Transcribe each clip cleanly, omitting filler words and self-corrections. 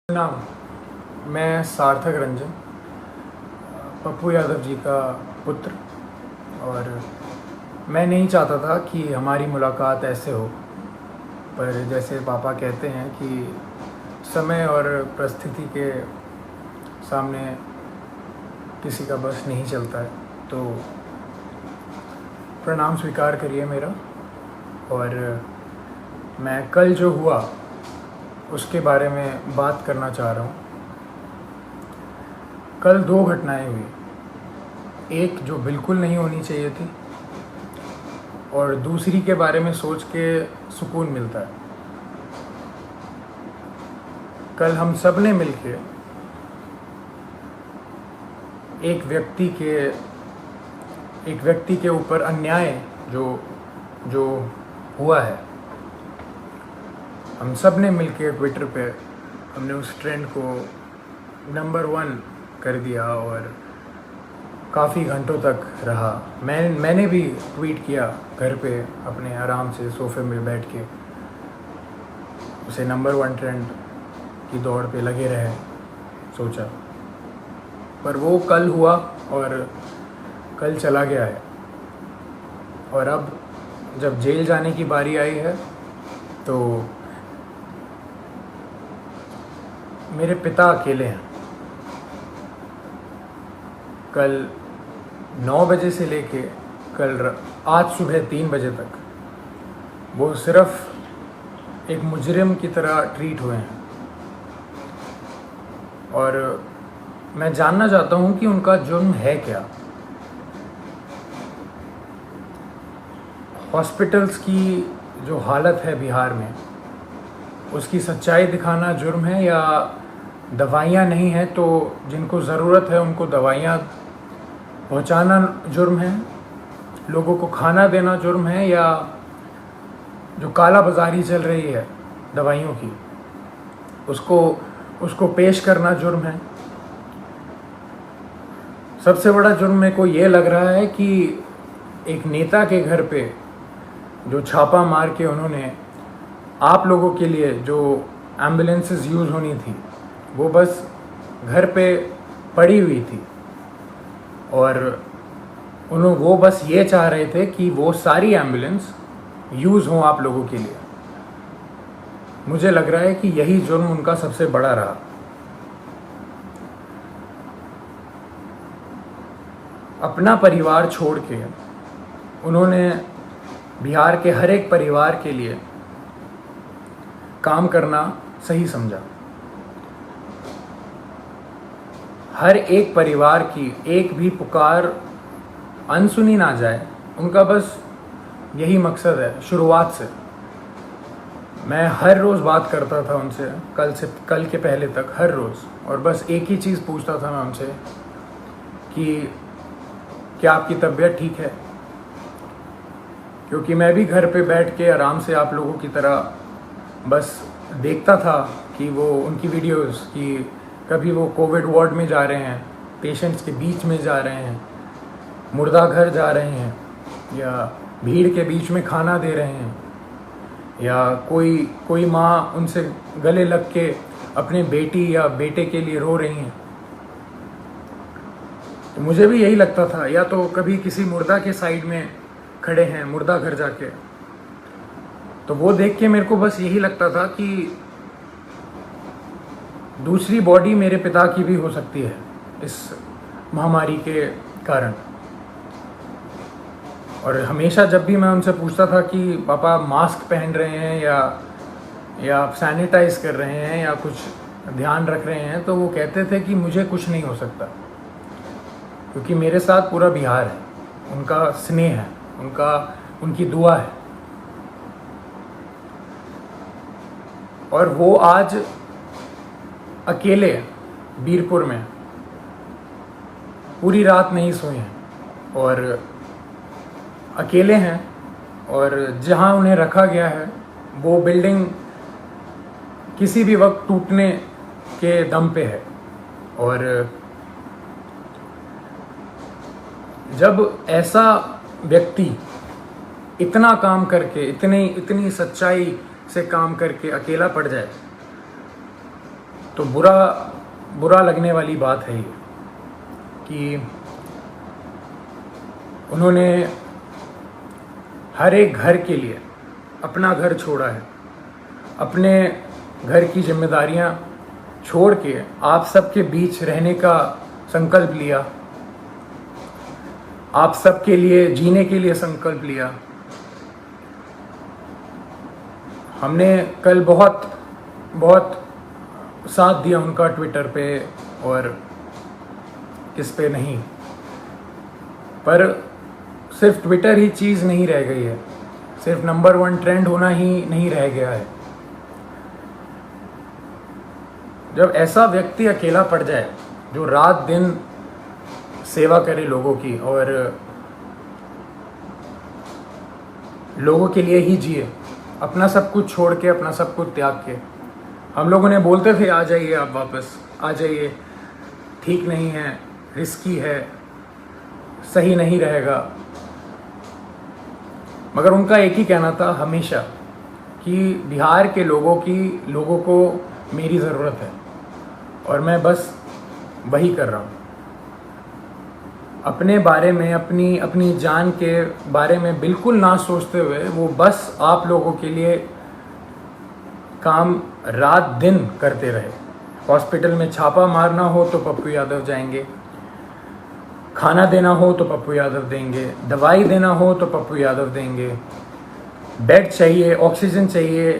नाम मैं सार्थक रंजन, पप्पू यादव जी का पुत्र। और मैं नहीं चाहता था कि हमारी मुलाकात ऐसे हो, पर जैसे पापा कहते हैं कि समय और परिस्थिति के सामने किसी का बस नहीं चलता है, तो प्रणाम स्वीकार करिए मेरा। और मैं कल जो हुआ उसके बारे में बात करना चाह रहा हूँ। कल दो घटनाएं हुई, एक जो बिल्कुल नहीं होनी चाहिए थी और दूसरी के बारे में सोच के सुकून मिलता है। कल हम सब ने मिलके एक व्यक्ति के ऊपर अन्याय जो जो हुआ है, हम सब ने मिलके ट्विटर पे हमने उस ट्रेंड को नंबर 1 कर दिया और काफ़ी घंटों तक रहा। मैंने भी ट्वीट किया घर पे अपने आराम से सोफे में बैठ के, उसे नंबर 1 ट्रेंड की दौड़ पे लगे रहे सोचा। पर वो कल हुआ और कल चला गया है। और अब जब जेल जाने की बारी आई है तो मेरे पिता अकेले हैं। कल 9 बजे से लेके आज सुबह 3 बजे तक वो सिर्फ एक मुजरिम की तरह ट्रीट हुए हैं। और मैं जानना चाहता हूँ कि उनका जुर्म है क्या। हॉस्पिटल्स की जो हालत है बिहार में, उसकी सच्चाई दिखाना जुर्म है, या दवाइयाँ नहीं हैं तो जिनको ज़रूरत है उनको दवाइयाँ पहुंचाना जुर्म है, लोगों को खाना देना जुर्म है, या जो काला बाजारी चल रही है दवाइयों की उसको पेश करना जुर्म है। सबसे बड़ा जुर्म मेरे को ये लग रहा है कि एक नेता के घर पे जो छापा मार के उन्होंने आप लोगों के लिए जो एम्बुलेंसेस यूज़ होनी थी वो बस घर पे पड़ी हुई थी, और वो बस ये चाह रहे थे कि वो सारी एम्बुलेंस यूज़ हों आप लोगों के लिए। मुझे लग रहा है कि यही जुर्म उनका सबसे बड़ा रहा। अपना परिवार छोड़ के उन्होंने बिहार के हर एक परिवार के लिए काम करना सही समझा। हर एक परिवार की एक भी पुकार अनसुनी ना जाए, उनका बस यही मकसद है। शुरुआत से मैं हर रोज़ बात करता था उनसे, कल के पहले तक हर रोज़, और बस एक ही चीज़ पूछता था मैं उनसे कि क्या आपकी तबीयत ठीक है। क्योंकि मैं भी घर पे बैठ के आराम से आप लोगों की तरह बस देखता था कि वो उनकी वीडियोस कि कभी वो कोविड वार्ड में जा रहे हैं, पेशेंट्स के बीच में जा रहे हैं, मुर्दा घर जा रहे हैं, या भीड़ के बीच में खाना दे रहे हैं, या कोई माँ उनसे गले लग के अपने बेटी या बेटे के लिए रो रही हैं। तो मुझे भी यही लगता था, या तो कभी किसी मुर्दा के साइड में खड़े हैं मुर्दा घर जाके, तो वो देख के मेरे को बस यही लगता था कि दूसरी बॉडी मेरे पिता की भी हो सकती है इस महामारी के कारण। और हमेशा जब भी मैं उनसे पूछता था कि पापा मास्क पहन रहे हैं या आप सैनिटाइज कर रहे हैं या कुछ ध्यान रख रहे हैं, तो वो कहते थे कि मुझे कुछ नहीं हो सकता, क्योंकि मेरे साथ पूरा बिहार है, उनका स्नेह है, उनकी दुआ है। और वो आज अकेले बीरपुर में पूरी रात नहीं सोए हैं और अकेले हैं, और जहां उन्हें रखा गया है वो बिल्डिंग किसी भी वक्त टूटने के दम पे है। और जब ऐसा व्यक्ति इतना काम करके, इतनी सच्चाई से काम करके अकेला पड़ जाए, तो बुरा लगने वाली बात है ये कि उन्होंने हर एक घर के लिए अपना घर छोड़ा है, अपने घर की जिम्मेदारियां छोड़ के आप सबके बीच रहने का संकल्प लिया, आप सबके लिए जीने के लिए संकल्प लिया। हमने कल बहुत साथ दिया उनका ट्विटर पे और इस पे नहीं, पर सिर्फ ट्विटर ही चीज़ नहीं रह गई है, सिर्फ नंबर 1 ट्रेंड होना ही नहीं रह गया है। जब ऐसा व्यक्ति अकेला पड़ जाए जो रात दिन सेवा करे लोगों की और लोगों के लिए ही जिए, अपना सब कुछ छोड़ के, अपना सब कुछ त्याग के। हम लोगों ने बोलते थे आ जाइए, आप वापस आ जाइए, ठीक नहीं है, रिस्की है, सही नहीं रहेगा, मगर उनका एक ही कहना था हमेशा कि बिहार के लोगों को मेरी ज़रूरत है और मैं बस वही कर रहा हूँ। अपने बारे में, अपनी जान के बारे में बिल्कुल ना सोचते हुए वो बस आप लोगों के लिए काम रात दिन करते रहे। हॉस्पिटल में छापा मारना हो तो पप्पू यादव जाएंगे, खाना देना हो तो पप्पू यादव देंगे, दवाई देना हो तो पप्पू यादव देंगे, बेड चाहिए, ऑक्सीजन चाहिए,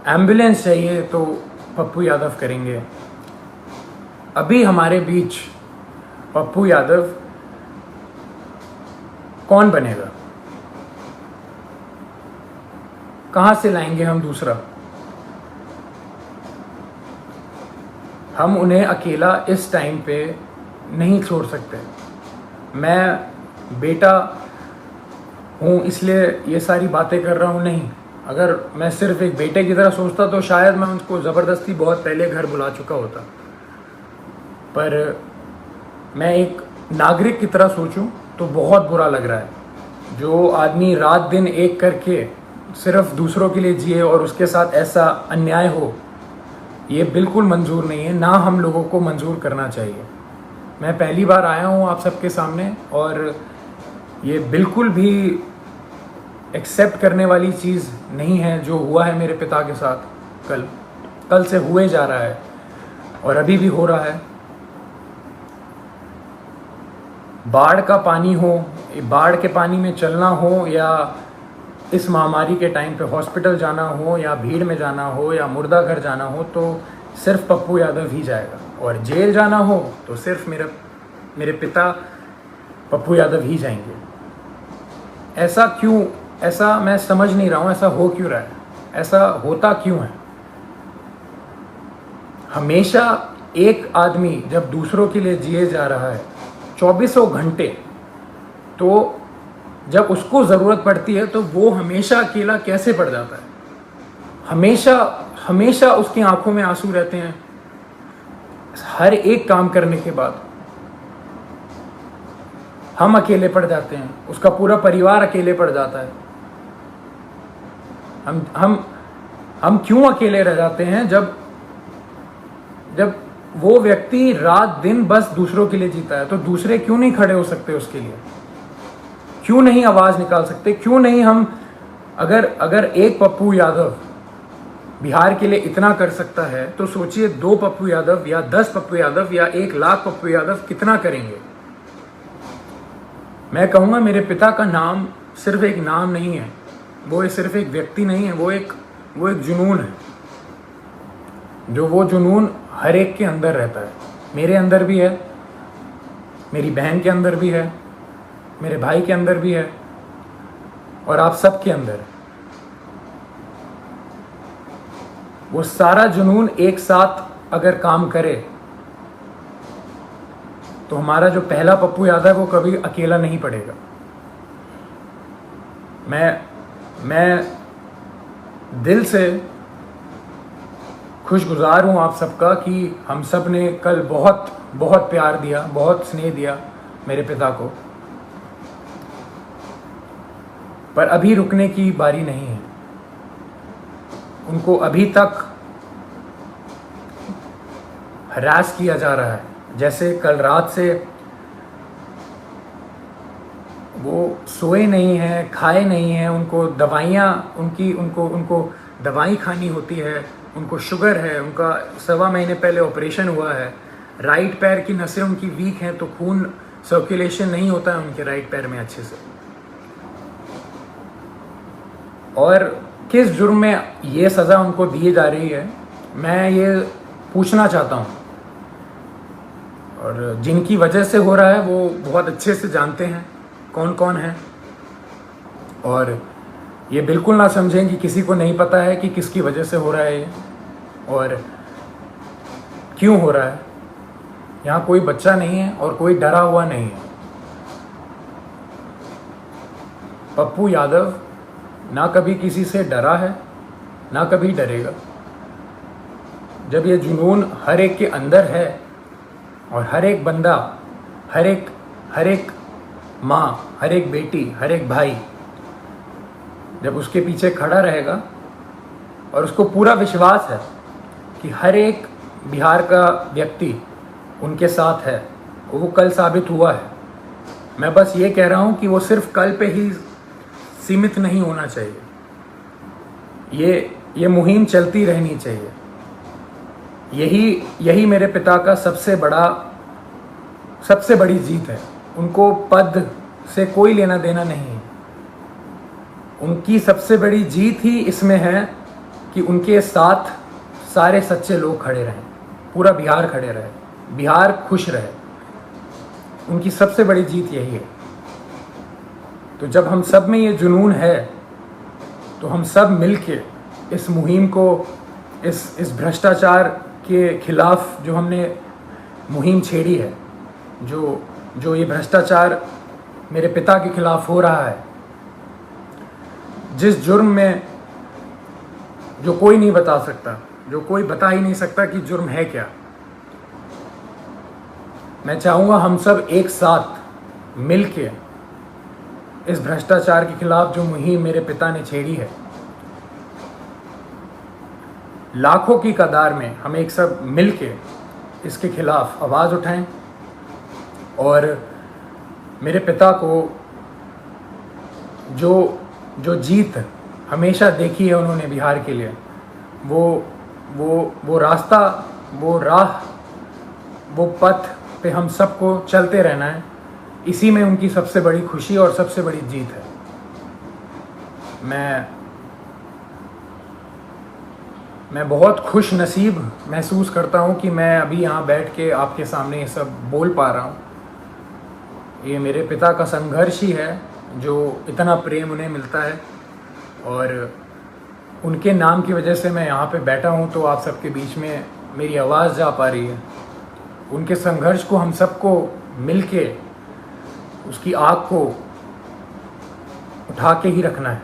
एम्बुलेंस चाहिए तो पप्पू यादव करेंगे। अभी हमारे बीच पप्पू यादव कौन बनेगा? कहाँ से लाएंगे हम दूसरा? हम उन्हें अकेला इस टाइम पे नहीं छोड़ सकते। मैं बेटा हूँ इसलिए ये सारी बातें कर रहा हूँ, नहीं। अगर मैं सिर्फ एक बेटे की तरह सोचता तो शायद मैं उनको ज़बरदस्ती बहुत पहले घर बुला चुका होता, पर मैं एक नागरिक की तरह सोचूं तो बहुत बुरा लग रहा है। जो आदमी रात दिन एक करके सिर्फ दूसरों के लिए जिए और उसके साथ ऐसा अन्याय हो, ये बिल्कुल मंजूर नहीं है, ना हम लोगों को मंजूर करना चाहिए। मैं पहली बार आया हूँ आप सबके सामने और ये बिल्कुल भी एक्सेप्ट करने वाली चीज़ नहीं है जो हुआ है मेरे पिता के साथ। कल से हुए जा रहा है और अभी भी हो रहा है। बाढ़ का पानी हो, बाढ़ के पानी में चलना हो, या इस महामारी के टाइम पे हॉस्पिटल जाना हो, या भीड़ में जाना हो, या मुर्दा घर जाना हो, तो सिर्फ पप्पू यादव ही जाएगा। और जेल जाना हो तो सिर्फ मेरे पिता पप्पू यादव ही जाएंगे। ऐसा क्यों? ऐसा मैं समझ नहीं रहा हूँ, ऐसा हो क्यों रहा है? ऐसा होता क्यों है? हमेशा एक आदमी जब दूसरों के लिए जिए जा रहा है 24 घंटे, तो जब उसको ज़रूरत पड़ती है तो वो हमेशा अकेला कैसे पड़ जाता है? हमेशा उसकी आंखों में आंसू रहते हैं हर एक काम करने के बाद। हम अकेले पड़ जाते हैं, उसका पूरा परिवार अकेले पड़ जाता है। हम क्यों अकेले रह जाते हैं जब वो व्यक्ति रात दिन बस दूसरों के लिए जीता है? तो दूसरे क्यों नहीं खड़े हो सकते उसके लिए? क्यों नहीं आवाज निकाल सकते? क्यों नहीं हम अगर एक पप्पू यादव बिहार के लिए इतना कर सकता है तो सोचिए 2 पप्पू यादव या 10 पप्पू यादव या 1 लाख पप्पू यादव कितना करेंगे। मैं कहूँगा मेरे पिता का नाम सिर्फ एक नाम नहीं है, वो सिर्फ एक व्यक्ति नहीं है, वो एक जुनून है। वो जुनून हर एक के अंदर रहता है। मेरे अंदर भी है, मेरी बहन के अंदर भी है, मेरे भाई के अंदर भी है, और आप सब के अंदर। वो सारा जुनून एक साथ अगर काम करे तो हमारा जो पहला पप्पू यादव है वो कभी अकेला नहीं पड़ेगा। मैं दिल से खुशगुजार हूँ आप सबका कि हम सब ने कल बहुत बहुत प्यार दिया, बहुत स्नेह दिया मेरे पिता को, पर अभी रुकने की बारी नहीं है। उनको अभी तक हरास किया जा रहा है। जैसे कल रात से वो सोए नहीं हैं, खाए नहीं हैं, उनको दवाइयाँ उनको दवाई खानी होती है, उनको शुगर है, उनका 1.25 महीने पहले ऑपरेशन हुआ है, राइट पैर की नसें उनकी वीक हैं तो खून सर्कुलेशन नहीं होता है उनके राइट पैर में अच्छे से। और किस जुर्म में ये सज़ा उनको दी जा रही है, मैं ये पूछना चाहता हूँ। और जिनकी वजह से हो रहा है वो बहुत अच्छे से जानते हैं कौन कौन है, और ये बिल्कुल ना समझें कि किसी को नहीं पता है कि किसकी वजह से हो रहा है ये और क्यों हो रहा है। यहाँ कोई बच्चा नहीं है और कोई डरा हुआ नहीं है। पप्पू यादव ना कभी किसी से डरा है, ना कभी डरेगा। जब ये जुनून हर एक के अंदर है और हर एक बंदा, हर एक माँ, हर एक बेटी, हर एक भाई जब उसके पीछे खड़ा रहेगा और उसको पूरा विश्वास है कि हर एक बिहार का व्यक्ति उनके साथ है, वो कल साबित हुआ है। मैं बस ये कह रहा हूँ कि वो सिर्फ कल पे ही सीमित नहीं होना चाहिए, ये मुहिम चलती रहनी चाहिए। यही मेरे पिता का सबसे बड़ी जीत है। उनको पद से कोई लेना देना नहीं है। उनकी सबसे बड़ी जीत ही इसमें है कि उनके साथ सारे सच्चे लोग खड़े रहें, पूरा बिहार खड़े रहे, बिहार खुश रहे। उनकी सबसे बड़ी जीत यही है। तो जब हम सब में ये जुनून है तो हम सब मिलके इस मुहिम को, इस भ्रष्टाचार के खिलाफ जो हमने मुहिम छेड़ी है, जो ये भ्रष्टाचार मेरे पिता के खिलाफ हो रहा है, जिस जुर्म में जो कोई नहीं बता सकता, जो कोई बता ही नहीं सकता कि जुर्म है क्या। मैं चाहूँगा हम सब एक साथ मिलके इस भ्रष्टाचार के खिलाफ जो मुहिम मेरे पिता ने छेड़ी है, लाखों की कतार में हम एक सब मिलके इसके खिलाफ आवाज़ उठाएं और मेरे पिता को जो जीत हमेशा देखी है उन्होंने बिहार के लिए, वो रास्ता, वो राह, वो पथ पे हम सबको चलते रहना है। इसी में उनकी सबसे बड़ी खुशी और सबसे बड़ी जीत है। मैं बहुत खुश नसीब महसूस करता हूँ कि मैं अभी यहाँ बैठ के आपके सामने ये सब बोल पा रहा हूँ। ये मेरे पिता का संघर्ष ही है जो इतना प्रेम उन्हें मिलता है, और उनके नाम की वजह से मैं यहाँ पे बैठा हूँ तो आप सबके बीच में मेरी आवाज़ जा पा रही है। उनके संघर्ष को हम सबको मिलके उसकी आग को उठा के ही रखना है,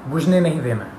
बुझने नहीं देना है।